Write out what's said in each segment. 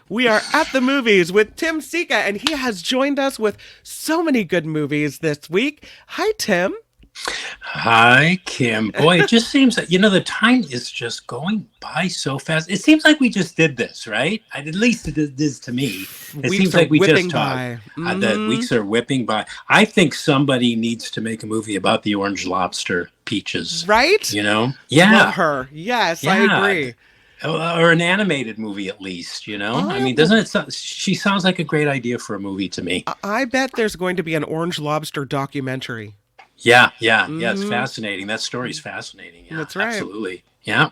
We are at the movies with Tim Sika, and he has joined us with so many good movies this week. Hi, Tim. Hi, Kim. Boy, it just seems that, the time is just going by so fast. It seems like we just did this, right? At least it is to me. It Weeks seems are like we just whipping talked. by. The weeks are whipping by. I think somebody needs to make a movie about the orange lobster peaches, Right? Love Yeah, her. Yes, I yeah. agree. Or an animated movie at least. I I mean, will. doesn't she sounds like a great idea for a movie to me. I bet there's going to be an orange lobster documentary. Yeah. It's Mm-hmm. fascinating. That story's fascinating. Yeah, That's right. absolutely. Yeah.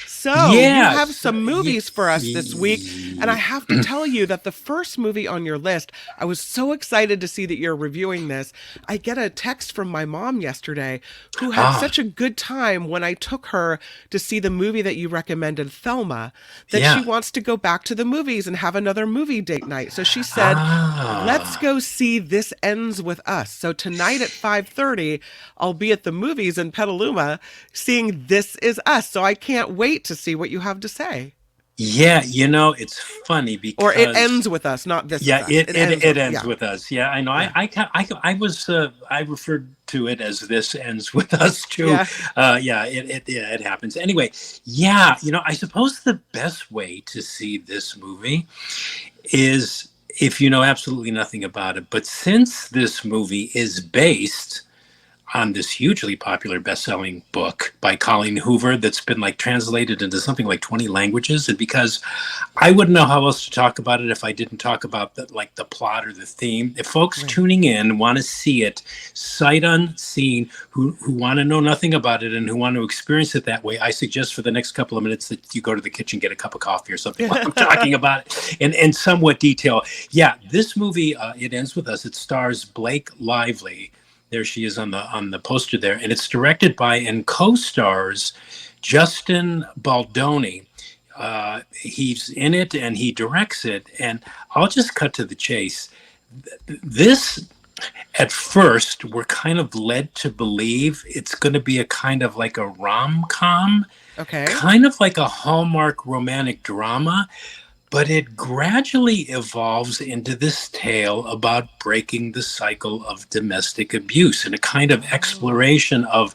So, you have Yes. some movies for us this week, and I have to tell you that the first movie on your list, I was so excited to see that you're reviewing this. I get a text from my mom yesterday who had Ah, such a good time when I took her to see the movie that you recommended, Thelma, that she yeah. wants to go back to the movies and have another movie date night. So she said, "Let's Ah. go see This Ends With Us." So tonight at 5:30, I'll be at the movies in Petaluma seeing This Is Us. So I can't wait to see what you have to say. Yeah, it's funny Or it because ends with us, not this is yeah, us. it It it, ends it with, ends yeah, with us. Yeah, I know. yeah, I referred to it as this ends with us too. yeah. Yeah, it happens. Anyway, yeah, I suppose the best way to see this movie is if you know absolutely nothing about it. But since this movie is based on this hugely popular best-selling book by Colleen Hoover that's been like translated into something like 20 languages, and because I wouldn't know how else to talk about it if I didn't talk about the plot or the theme. If folks Right. tuning in want to see it sight unseen, who want to know nothing about it and who want to experience it that way, I suggest for the next couple of minutes that you go to the kitchen, get a cup of coffee or something while I'm talking about it in somewhat detail. Yeah, this movie, It Ends With Us. It stars Blake Lively. There she is on the poster there, and it's directed by and co-stars Justin Baldoni. He's in it and he directs it. And I'll just cut to the chase. This, at first, we're kind of led to believe it's going to be a kind of like a rom-com, Okay. kind of like a Hallmark romantic drama, but it gradually evolves into this tale about breaking the cycle of domestic abuse and a kind of Oh. exploration of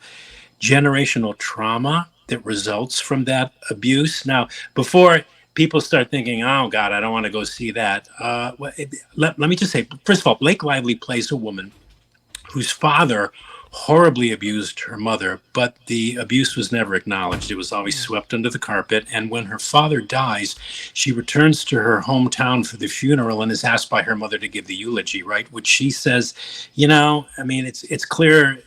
generational trauma that results from that abuse. Now, before people start thinking, oh, God, I don't want to go see that, let me just say, first of all, Blake Lively plays a woman whose father horribly abused her mother, but the abuse was never acknowledged. It was always Mm. swept under the carpet. And when her father dies, she returns to her hometown for the funeral and is asked by her mother to give the eulogy, right? Which she says, I mean, it's clear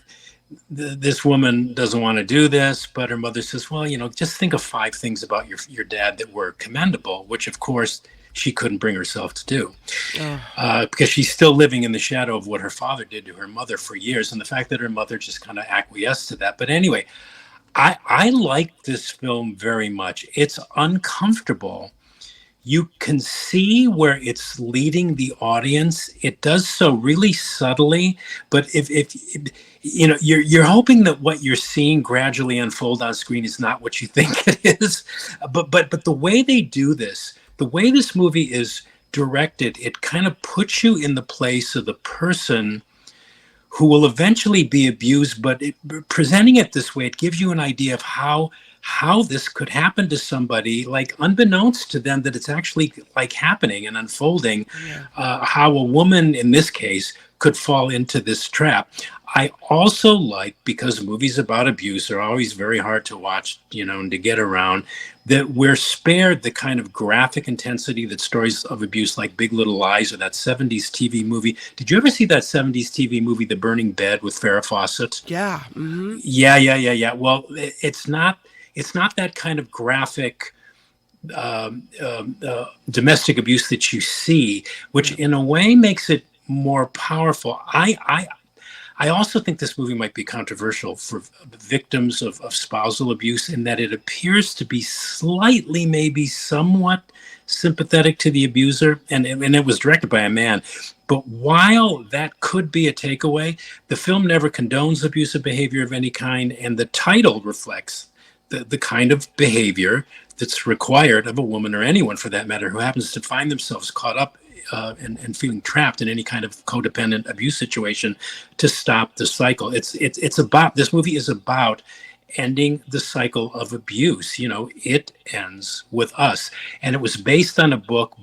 this woman doesn't want to do this, but her mother says, well, just think of 5 things about your dad that were commendable, which of course she couldn't bring herself to do Oh. because she's still living in the shadow of what her father did to her mother for years, and the fact that her mother just kind of acquiesced to that. But anyway, I like this film very much. It's uncomfortable. You can see where it's leading the audience. It does so really subtly, but if you're hoping that what you're seeing gradually unfold on screen is not what you think it is. But the way they do this, the way this movie is directed, it kind of puts you in the place of the person who will eventually be abused, but presenting it this way, it gives you an idea of how this could happen to somebody, like unbeknownst to them that it's actually like happening and unfolding. Yeah. How a woman in this case could fall into this trap. I also like, because movies about abuse are always very hard to watch, and to get around, that we're spared the kind of graphic intensity that stories of abuse like Big Little Lies or that 70s TV movie. Did you ever see that 70s TV movie, The Burning Bed, with Farrah Fawcett? Yeah. Mm-hmm. Yeah. Well, it's not that kind of graphic domestic abuse that you see, which Yeah. in a way makes it more powerful. I also think this movie might be controversial for victims of spousal abuse in that it appears to be slightly, maybe somewhat sympathetic to the abuser, and it was directed by a man. But while that could be a takeaway, the film never condones abusive behavior of any kind, and the title reflects the kind of behavior that's required of a woman, or anyone for that matter, who happens to find themselves caught up and feeling trapped in any kind of codependent abuse situation, to stop the cycle. It's about, this movie is about ending the cycle of abuse. It ends with us. And it was based on a book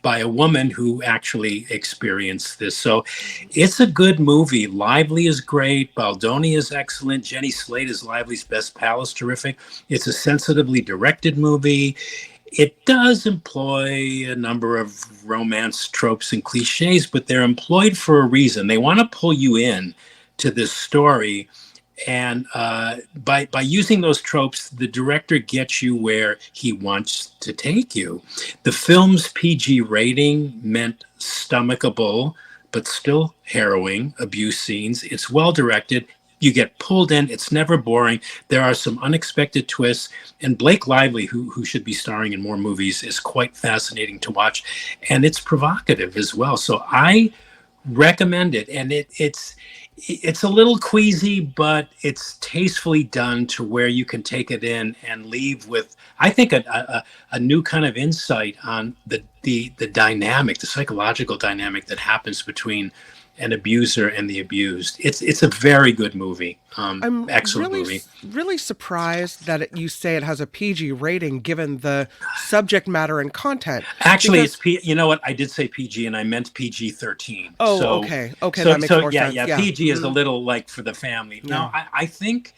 by a woman who actually experienced this. So it's a good movie. Lively is great. Baldoni is excellent. Jenny Slate is Lively's best pal, is terrific. It's a sensitively directed movie. It does employ a number of romance tropes and cliches, but they're employed for a reason. They want to pull you in to this story. And by using those tropes, the director gets you where he wants to take you. The film's PG rating meant stomachable, but still harrowing abuse scenes. It's well directed. You get pulled in. It's never boring. There are some unexpected twists. And Blake Lively, who should be starring in more movies, is quite fascinating to watch. And it's provocative as well. So I recommend it. And it's a little queasy, but it's tastefully done to where you can take it in and leave with, I think, a new kind of insight on the dynamic, the psychological dynamic that happens between an abuser and the abused. It's a very good movie. Excellent movie. Really surprised that you say it has a PG rating, given the subject matter and content. Actually, it's you know what? I did say PG, and I meant PG-13. Oh, so, okay, that makes more sense. Yeah, PG is a little like for the family. Yeah. Now, I think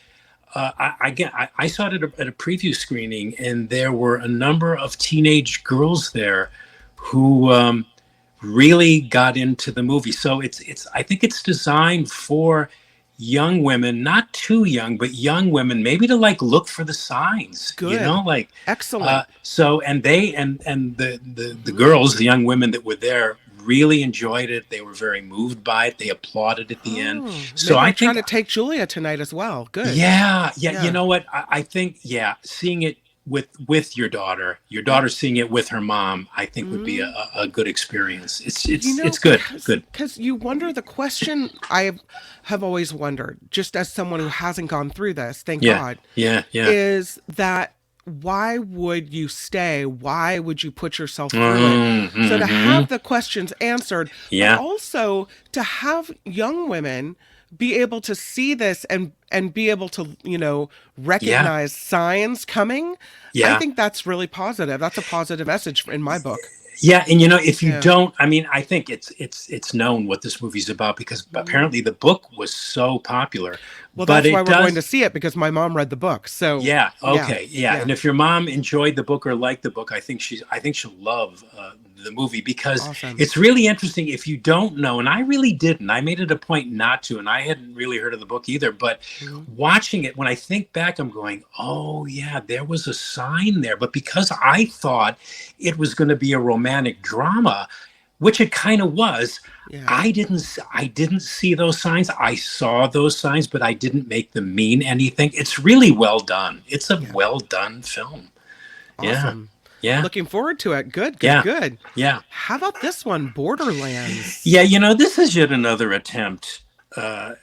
I saw it at a preview screening, and there were a number of teenage girls there who really got into the movie. So I think it's designed for young women, not too young, but young women, maybe to look for the signs. Good. Excellent. So the girls, the young women that were there, really enjoyed it. They were very moved by it. They applauded at the end. So I think trying to take Julia tonight as well. Good. Yeah. You know what? I think seeing it with your daughter seeing it with her mom, I think would be a good experience. It's good. Because you wonder, the question I have always wondered, just as someone who hasn't gone through this, thank God, is that why would you stay? Why would you put yourself through it? So to have the questions answered, but also to have young women be able to see this and be able to, recognize signs coming. I think that's really positive. That's a positive message in my book. Yeah, and if you don't, I think it's known what this movie's about, because apparently the book was so popular. Well, that's why we're going to see it, because my mom read the book. So yeah. And if your mom enjoyed the book or liked the book, I think she'll love the movie, because it's really interesting. If you don't know, and I really didn't, I made it a point not to, and I hadn't really heard of the book either, but watching it, when I think back, I'm going, oh yeah, there was a sign there. But because I thought it was going to be a romantic drama, which it kind of was, I didn't see those signs. I saw those signs, but I didn't make them mean anything. It's really well done. It's a well done film. Awesome. Yeah. Looking forward to it. Good. Yeah. How about this one, Borderlands? Yeah, this is yet another attempt by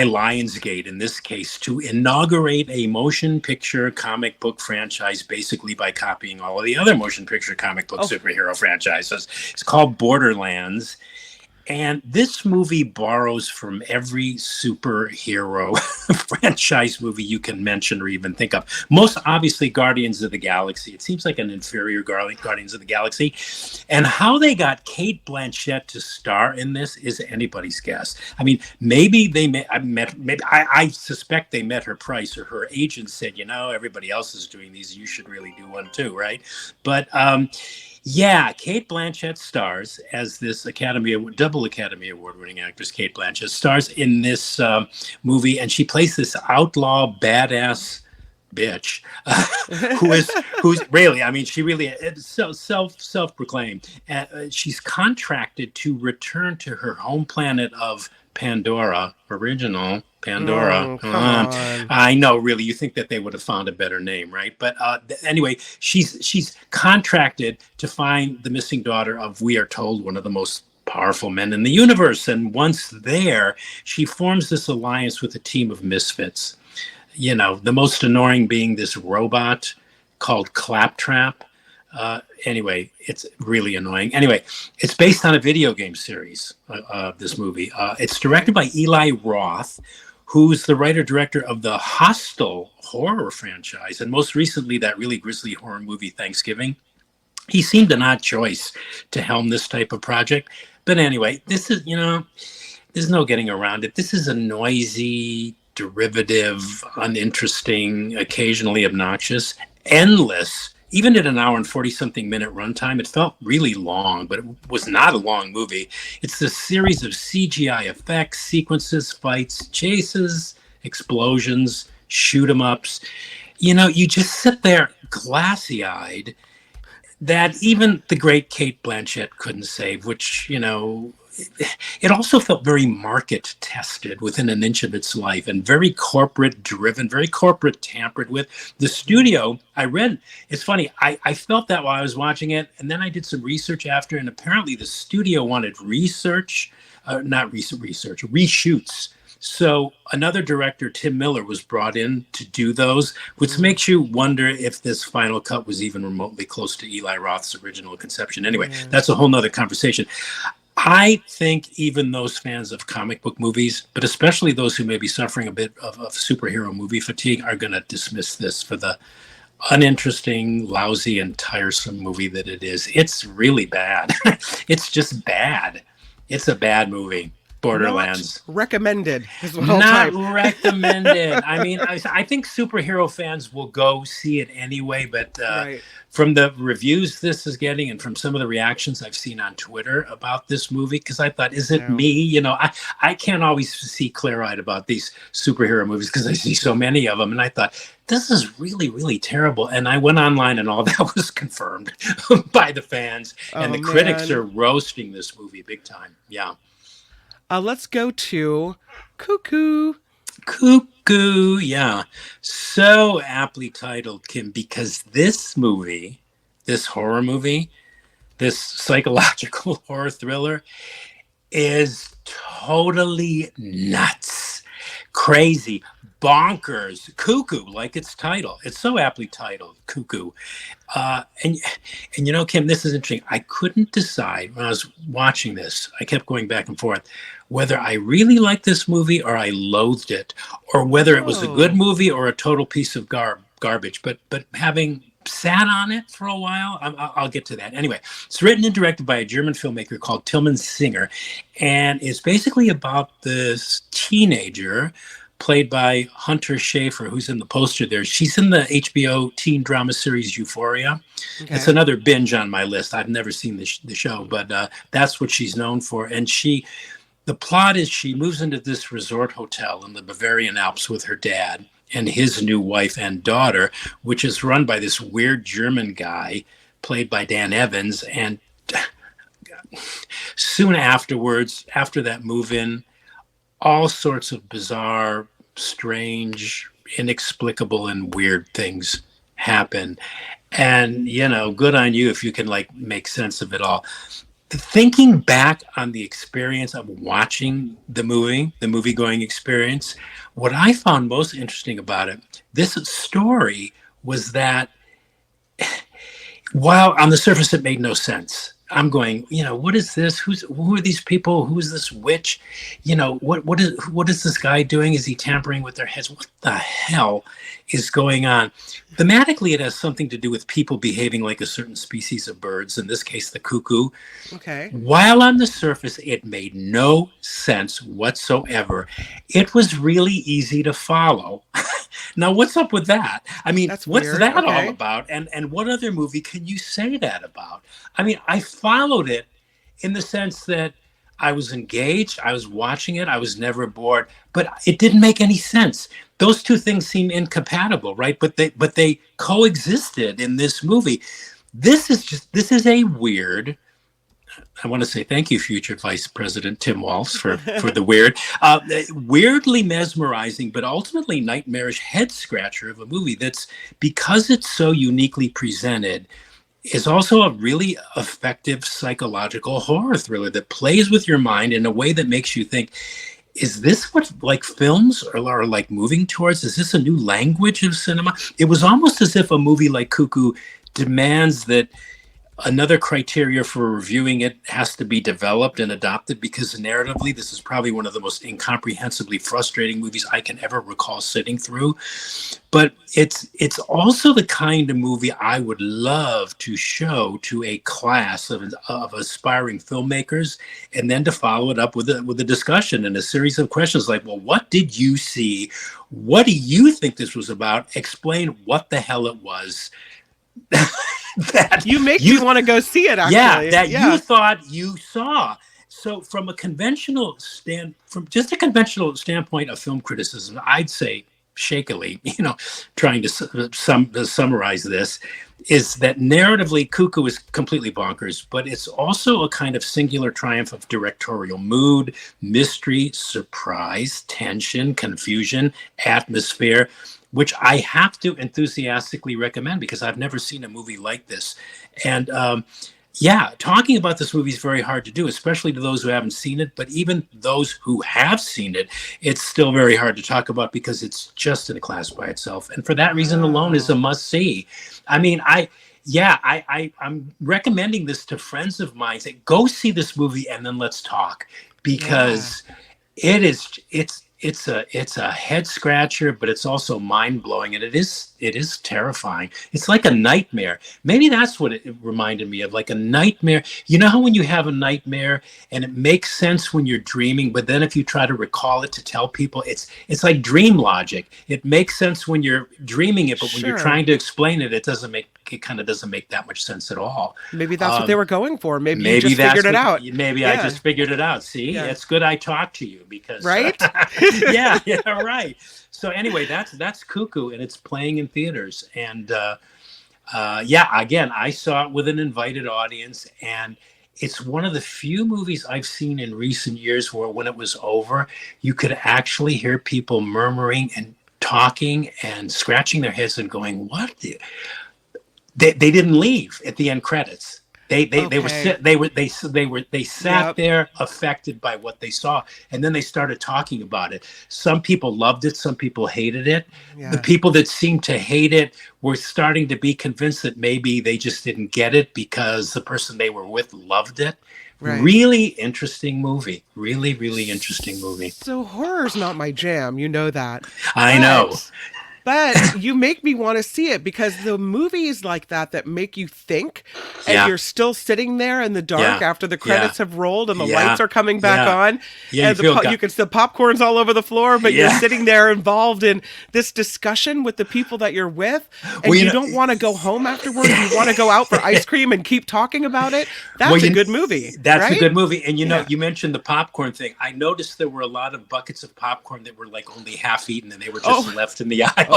Lionsgate, in this case, to inaugurate a motion picture comic book franchise, basically by copying all of the other motion picture comic book superhero franchises. It's called Borderlands. And this movie borrows from every superhero franchise movie you can mention or even think of. Most obviously, Guardians of the Galaxy. It seems like an inferior Guardians of the Galaxy. And how they got Cate Blanchett to star in this is anybody's guess. Maybe I suspect they met her price, or her agent said, everybody else is doing these, you should really do one too, right? But Cate Blanchett stars as this double Academy Award-winning actress. Cate Blanchett stars in this movie, and she plays this outlaw, badass bitch who's really, she really is self-proclaimed. She's contracted to return to her home planet of Pandora, original Pandora. I know, really, you think that they would have found a better name, right? But anyway, she's contracted to find the missing daughter of, we are told, one of the most powerful men in the universe. And once there, she forms this alliance with a team of misfits. The most annoying being this robot called Claptrap. Anyway, it's really annoying. Anyway, it's based on a video game series, this movie. It's directed by Eli Roth, who's the writer-director of the Hostel horror franchise, and most recently that really grisly horror movie, Thanksgiving. He seemed an odd choice to helm this type of project. But anyway, this is, there's no getting around it. This is a noisy, derivative, uninteresting, occasionally obnoxious, endless. Even at an hour and 40-something minute runtime, it felt really long, but it was not a long movie. It's a series of CGI effects, sequences, fights, chases, explosions, shoot-em-ups. You just sit there glassy-eyed that even the great Cate Blanchett couldn't save, which, it also felt very market tested within an inch of its life and very corporate driven, very corporate tampered with. The studio, I read, it's funny, I felt that while I was watching it, and then I did some research after, and apparently the studio wanted reshoots. So another director, Tim Miller, was brought in to do those, which makes you wonder if this final cut was even remotely close to Eli Roth's original conception. Anyway, that's a whole nother conversation. I think even those fans of comic book movies, but especially those who may be suffering a bit of superhero movie fatigue, are going to dismiss this for the uninteresting, lousy, and tiresome movie that it is. It's really bad. It's just bad. It's a bad movie. Borderlands. Not recommended. Not recommended. I mean, I think superhero fans will go see it anyway, but from the reviews this is getting and from some of the reactions I've seen on Twitter about this movie, because I thought, is it me? I can't always see clear-eyed about these superhero movies because I see so many of them, and I thought, this is really, really terrible. And I went online and all that was confirmed by the fans, and the critics are roasting this movie big time. Yeah. Let's go to Cuckoo. Cuckoo, yeah. So aptly titled, Kim, because this movie, this horror movie, this psychological horror thriller is totally nuts, crazy, bonkers, cuckoo, like its title. It's so aptly titled, Cuckoo. And Kim, this is interesting. I couldn't decide when I was watching this. I kept going back and forth whether I really liked this movie or I loathed it, or whether it was a good movie or a total piece of garbage. But having sat on it for a while, I'll get to that. Anyway, it's written and directed by a German filmmaker called Tim Sika, and it's basically about this teenager played by Hunter Schafer, who's in the poster there. She's in the HBO teen drama series Euphoria. Okay. It's another binge on my list. I've never seen the show, but that's what she's known for. And the plot is she moves into this resort hotel in the Bavarian Alps with her dad and his new wife and daughter, which is run by this weird German guy played by Dan Evans. And soon afterwards, after that move-in, all sorts of bizarre, strange, inexplicable, and weird things happen. And, good on you if you can make sense of it all. Thinking back on the experience of watching the movie-going experience, what I found most interesting about it, this story, was that while on the surface it made no sense, I'm going, what is this? Who are these people? Who is this witch? What is this guy doing? Is he tampering with their heads? What the hell is going on? Thematically, it has something to do with people behaving like a certain species of birds, in this case, the cuckoo. Okay. While on the surface, it made no sense whatsoever. It was really easy to follow. Now, what's up with that? I mean, what's weird. That all about? And what other movie can you say that about? I mean, I followed it in the sense that I was engaged, I was watching it, I was never bored, but it didn't make any sense. Those two things seem incompatible, right? But they coexisted in this movie. This is a weird. I want to say thank you, future Vice President Tim Walz, for the weird, weirdly mesmerizing, but ultimately nightmarish head scratcher of a movie that's, because it's so uniquely presented, is also a really effective psychological horror thriller that plays with your mind in a way that makes you think, is this what like films are like moving towards? Is this a new language of cinema? It was almost as if a movie like Cuckoo demands that another criteria for reviewing it has to be developed and adopted, because narratively, this is probably one of the most incomprehensibly frustrating movies I can ever recall sitting through. But it's also the kind of movie I would love to show to a class of aspiring filmmakers, and then to follow it up with a discussion and a series of questions like, well, what did you see? What do you think this was about? Explain what the hell it was. That you make me want to go see it, actually. You thought you saw. So from a conventional standpoint of film criticism, I'd say shakily, trying to summarize this, is that narratively Cuckoo is completely bonkers, but it's also a kind of singular triumph of directorial mood, mystery, surprise, tension, confusion, atmosphere, which I have to enthusiastically recommend because I've never seen a movie like this. And talking about this movie is very hard to do, especially to those who haven't seen it. But even those who have seen it, it's still very hard to talk about because it's just in a class by itself. And for that reason alone, is a must see. I mean, I'm recommending this to friends of mine. Say, go see this movie and then let's talk, because it's a head scratcher, but it's also mind blowing, and it is terrifying. It's like a nightmare. Maybe that's what it reminded me of, like a nightmare. You know how when you have a nightmare and it makes sense when you're dreaming, but then if you try to recall it to tell people, it's like dream logic. It makes sense when you're dreaming it, but when you're trying to explain it, it kind of doesn't make that much sense at all. Maybe that's what they were going for. Maybe you just figured it out. Maybe I just figured it out. See, it's good I talked to you, because right. yeah, right. So anyway, that's Cuckoo, and it's playing in theaters. And again, I saw it with an invited audience, and it's one of the few movies I've seen in recent years where when it was over, you could actually hear people murmuring and talking and scratching their heads and going, "What?" They didn't leave at the end credits. They sat there affected by what they saw, and then they started talking about it. Some people loved it, some people hated it. Yeah. The people that seemed to hate it were starting to be convinced that maybe they just didn't get it because the person they were with loved it. Right. Really interesting movie. Really, really interesting movie. So horror's not my jam, you know that. I know. But you make me want to see it, because the movies like that make you think, and you're still sitting there in the dark after the credits have rolled and the lights are coming back on, and you can still popcorn's all over the floor, but you're sitting there involved in this discussion with the people that you're with, and you don't want to go home afterwards. You want to go out for ice cream and keep talking about it. That's a good movie. That's a good movie. And you mentioned the popcorn thing. I noticed there were a lot of buckets of popcorn that were like only half eaten, and they were just left in the aisle.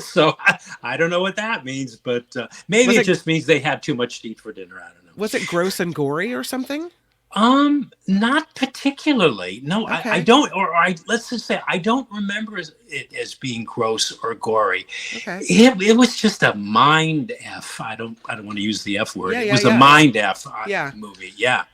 So I don't know what that means, but maybe it just means they had too much to eat for dinner. I don't know. Was it gross and gory or something? Not particularly. No, okay. I don't. Let's just say I don't remember it as being gross or gory. Okay. It was just a mind F. I don't want to use the F word. It was a mind F movie. Yeah.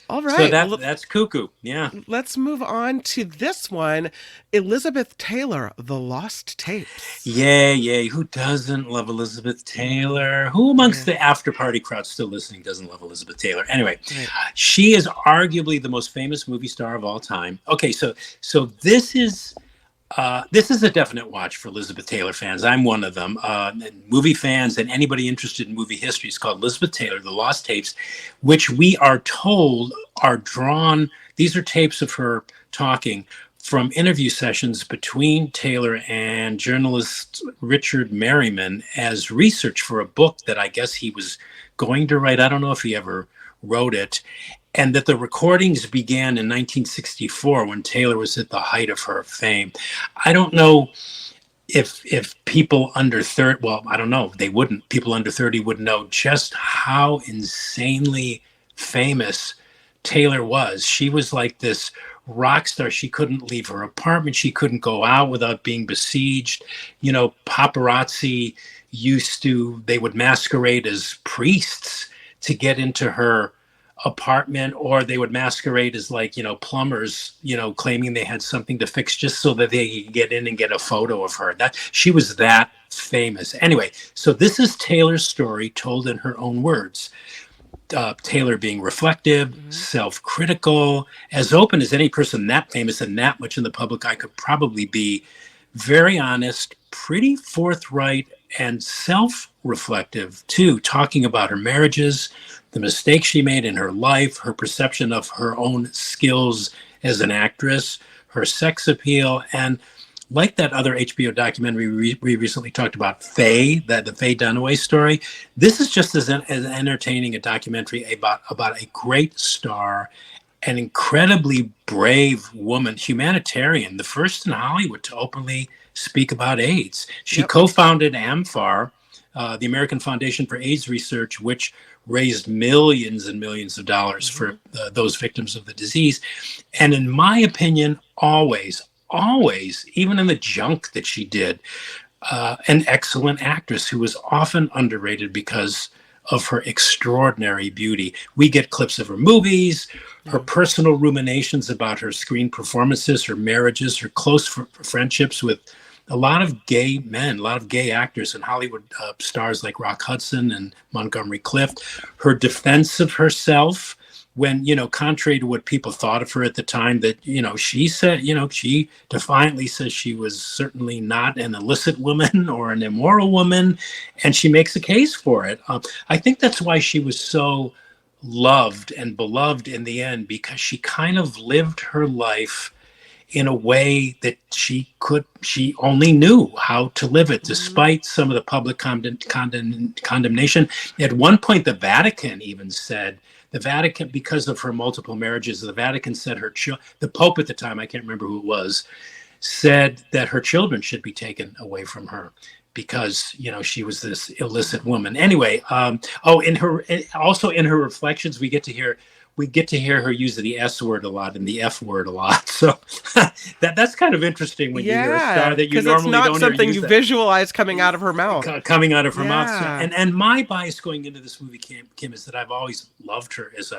All right. So that's Cuckoo. Yeah. Let's move on to this one. Elizabeth Taylor, The Lost Tapes. Yeah. Who doesn't love Elizabeth Taylor? Who amongst the after party crowd still listening doesn't love Elizabeth Taylor? Anyway, she is arguably the most famous movie star of all time. Okay, so this is a definite watch for Elizabeth Taylor fans. I'm one of them. Movie fans and anybody interested in movie history. It's called Elizabeth Taylor, The Lost Tapes, which we are told are drawn. These are tapes of her talking from interview sessions between Taylor and journalist Richard Merriman as research for a book that I guess he was going to write. I don't know if he ever wrote it. And that the recordings began in 1964 when Taylor was at the height of her fame. I don't know if people under 30, well, I don't know, they wouldn't. People under 30 would know just how insanely famous Taylor was. She was like this rock star. She couldn't leave her apartment. She couldn't go out without being besieged. Paparazzi they would masquerade as priests to get into her apartment, or they would masquerade as like, plumbers, claiming they had something to fix just so that they could get in and get a photo of her. That she was that famous. Anyway, so this is Taylor's story told in her own words. Taylor being reflective, self-critical, as open as any person that famous and that much in the public eye could probably be, very honest, pretty forthright, and self-reflective too, talking about her marriages, the mistakes she made in her life, her perception of her own skills as an actress, her sex appeal, and like that other HBO documentary we recently talked about, Faye, the Faye Dunaway story, this is just as entertaining a documentary about a great star, an incredibly brave woman, humanitarian, the first in Hollywood to openly speak about AIDS. She co-founded AMFAR, the American Foundation for AIDS Research, which raised millions and millions of dollars for those victims of the disease. And in my opinion, always, even in the junk that she did, an excellent actress who was often underrated because of her extraordinary beauty. We get clips of her movies, her personal ruminations about her screen performances, her marriages, her close friendships with a lot of gay men, a lot of gay actors and Hollywood stars like Rock Hudson and Montgomery Clift. Her defense of herself when, contrary to what people thought of her at the time, that, she said, she defiantly says she was certainly not an illicit woman or an immoral woman, and she makes a case for it. I think that's why she was so loved and beloved in the end, because she kind of lived her life in a way that she only knew how to live it, despite some of the public condemnation. At one point, the Vatican even said, because of her multiple marriages, the Vatican said the Pope at the time, I can't remember who it was, said that her children should be taken away from her because, she was this illicit woman. Anyway, in her reflections, we get to hear her use the S word a lot and the F word a lot. So that's kind of interesting when you hear a star that you normally don't hear. It's not something you visualize coming out of her mouth. Coming out of her mouth. So, and my bias going into this movie, Kim, is that I've always loved her as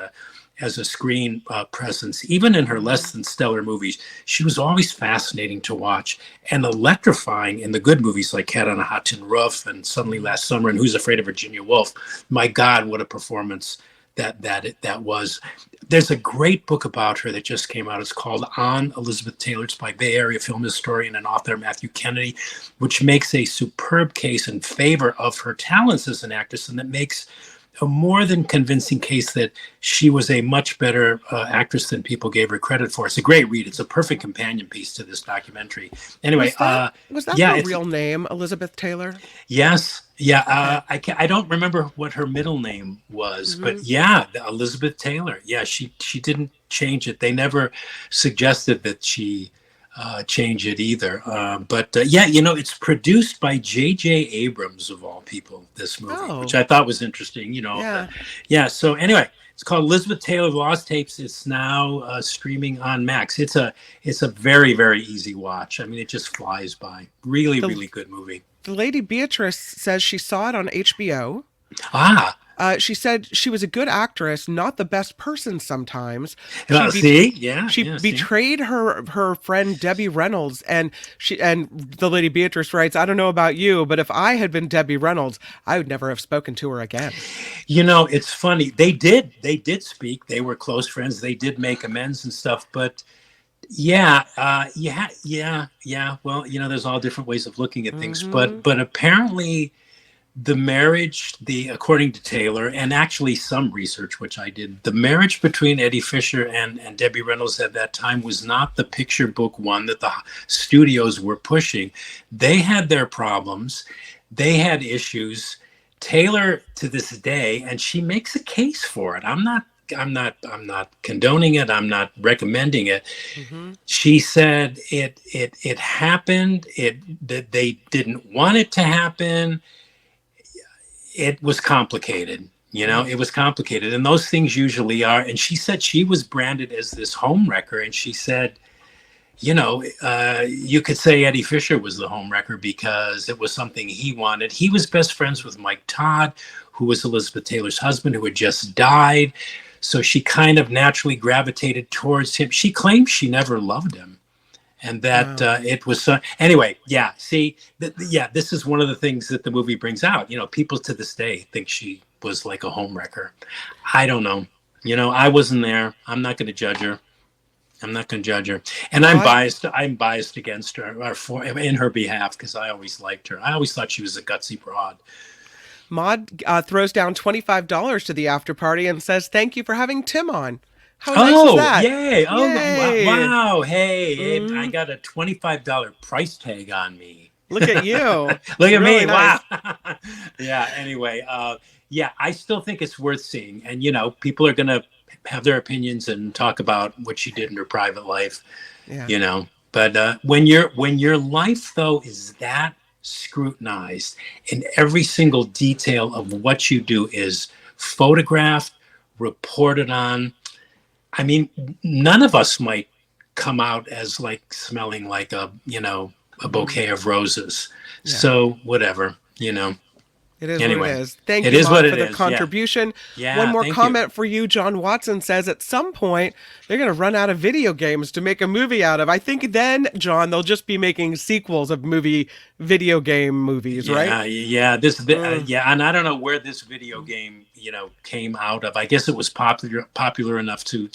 a screen presence. Even in her less than stellar movies, she was always fascinating to watch and electrifying in the good movies like Cat on a Hot Tin Roof and Suddenly Last Summer and Who's Afraid of Virginia Woolf. My God, what a performance that was. There's a great book about her that just came out. It's called On Elizabeth Taylor. It's by Bay Area film historian and author Matthew Kennedy, which makes a superb case in favor of her talents as an actress, and that makes a more than convincing case that she was a much better actress than people gave her credit for. It's a great read. It's a perfect companion piece to this documentary. Anyway, was that her real name, Elizabeth Taylor? Yes. Yeah. I don't remember what her middle name was, but Elizabeth Taylor. Yeah, she didn't change it. They never suggested that she change it either. But it's produced by J.J. Abrams, of all people, this movie, which I thought was interesting, So anyway, it's called Elizabeth Taylor Lost Tapes. It's now streaming on Max. It's a very, very easy watch. I mean, it just flies by. Really, really good movie. The lady Beatrice says she saw it on HBO. She said she was a good actress, not the best person sometimes. She betrayed her friend Debbie Reynolds, and the lady Beatrice writes, "I don't know about you, but if I had been Debbie Reynolds, I would never have spoken to her again." It's funny. They did speak. They were close friends. They did make amends and stuff, but yeah. Well, there's all different ways of looking at things, but apparently the marriage, according to Taylor, and actually some research which I did, the marriage between Eddie Fisher and Debbie Reynolds at that time was not the picture book one that the studios were pushing. They had their problems. They had issues. Taylor, to this day, and she makes a case for it. I'm not condoning it. I'm not recommending it. She said it happened. That they didn't want it to happen. It was complicated. It was complicated, and those things usually are. And she said she was branded as this homewrecker, and she said, you could say Eddie Fisher was the homewrecker because it was something he wanted. He was best friends with Mike Todd, who was Elizabeth Taylor's husband, who had just died. So she kind of naturally gravitated towards him. She claims she never loved him. And that it was anyway. Yeah. See, this is one of the things that the movie brings out. People to this day think she was like a homewrecker. I don't know. I wasn't there. I'm not going to judge her. And I'm biased. I'm biased against her or in her behalf because I always liked her. I always thought she was a gutsy broad. Maud throws down $25 to the after party and says, "Thank you for having Tim on." How nice is that? Yay. Oh, wow. Hey, I got a $25 price tag on me. Look at you. Look at me. Nice. Wow. Yeah. Anyway, I still think it's worth seeing. And, people are going to have their opinions and talk about what she did in her private life, But when your life, though, is that scrutinized and every single detail of what you do is photographed, reported on, I mean, none of us might come out as like smelling like a bouquet of roses. Yeah. So whatever, It is what it is. Thank you, Mom, for the contribution. Yeah, one more comment for you. John Watson says at some point they're going to run out of video games to make a movie out of. I think then, John, they'll just be making sequels of video game movies, right? Yeah. And I don't know where this video game, came out of. I guess it was popular enough to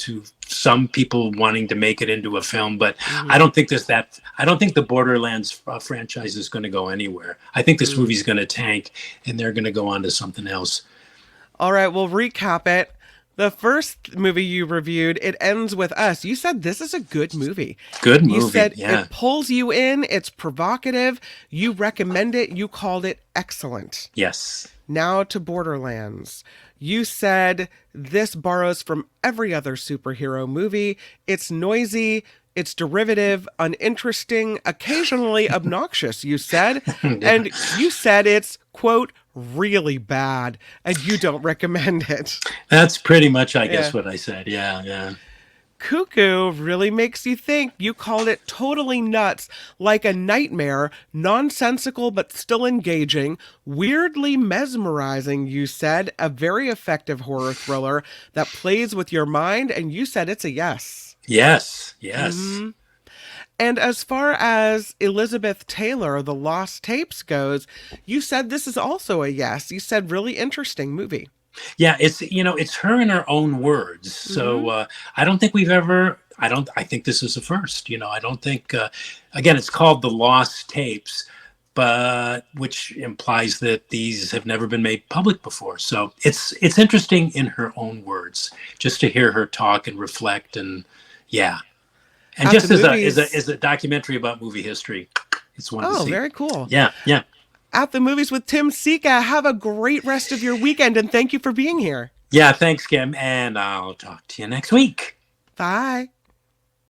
some people wanting to make it into a film, but I don't think the Borderlands franchise is going to go anywhere. I think this movie's going to tank and they're going to go on to something else. All right, we'll recap it. The first movie you reviewed, It Ends With Us. You said this is a good movie. Good movie, You said it pulls you in, it's provocative, you recommend it, you called it excellent. Yes. Now to Borderlands. You said this borrows from every other superhero movie. It's noisy, it's derivative, uninteresting, occasionally obnoxious, you said. And you said it's, quote, really bad, and you don't recommend it. That's pretty much, I guess, what I said. Yeah. Cuckoo really makes you think. You called it totally nuts, like a nightmare, nonsensical but still engaging, weirdly mesmerizing, you said, a very effective horror thriller that plays with your mind, and you said it's a yes. Yes. Mm-hmm. And as far as Elizabeth Taylor, The Lost Tapes goes, you said this is also a yes. You said really interesting movie. Yeah, it's her in her own words. So I don't think I think this is a first. I don't think, again, it's called The Lost Tapes, but which implies that these have never been made public before. So it's interesting in her own words, just to hear her talk and reflect and And just as a documentary about movie history, it's one to see. Oh, very cool. Yeah. At the Movies with Tim Sika. Have a great rest of your weekend, and thank you for being here. Yeah, thanks, Kim, and I'll talk to you next week. Bye.